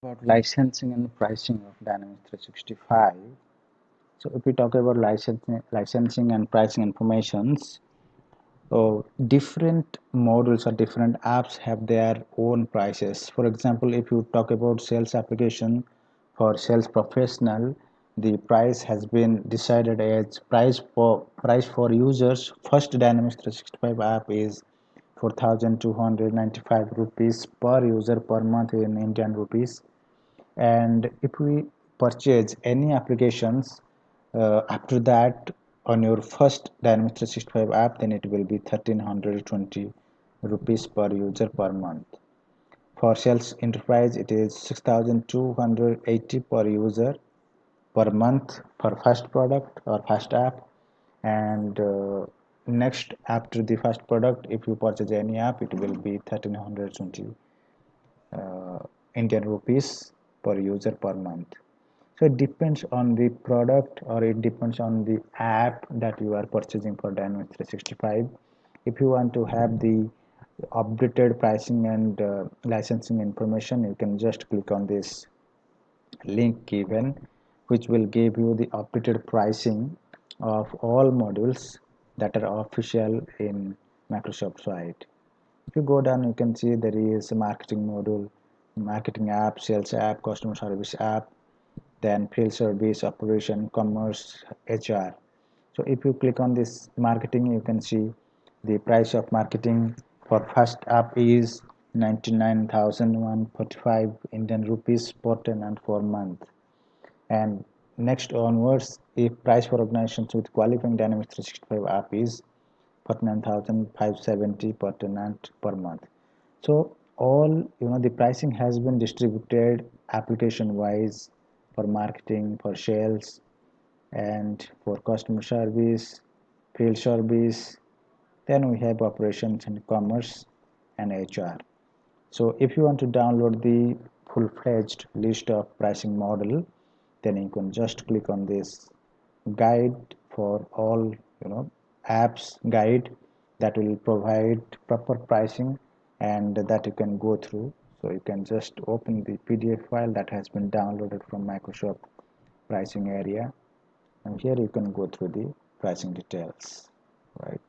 About licensing and pricing of Dynamics 365. So if we talk about licensing and pricing informations, so different modules or different apps have their own prices. For example, if you talk about sales application for sales professional, the price has been decided as price for users. First Dynamics 365 app is 4,295 rupees per user per month in Indian rupees, and if we purchase any applications after that on your first Dynamics 365 app, then it will be 1320 rupees per user per month. For sales enterprise, it is 6280 per user per month for first product or first app. And next, after the first product, if you purchase any app, it will be 1320 uh, Indian rupees per user per month. So it depends on the product, or it depends on the app that you are purchasing for Dynamics 365. If you want to have the updated pricing and licensing information, you can just click on this link given, which will give you the updated pricing of all modules that are official in Microsoft site. If you go down, you can see there is a marketing module, marketing app, sales app, customer service app, then field service, operation, commerce, HR. So if you click on this marketing, you can see the price of marketing for first app is 99,145 Indian rupees per tenant per month. And next onwards, if price for organizations with qualifying Dynamics 365 app is 49,570 per tenant per month. So all, the pricing has been distributed application wise for marketing, for sales, and for customer service, field service. Then we have operations and commerce and HR. So if you want to download the full-fledged list of pricing model, then you can just click on this guide for all, apps guide that will provide proper pricing and that you can go through. So you can just open the PDF file that has been downloaded from Microsoft pricing area, and here you can go through the pricing details, right?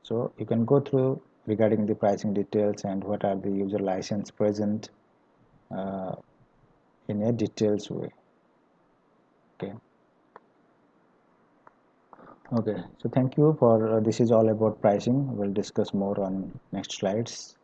So you can go through regarding the pricing details and what are the user license present uh, in a details way. Okay. Okay. So thank you for this is all about pricing. We'll discuss more on next slides.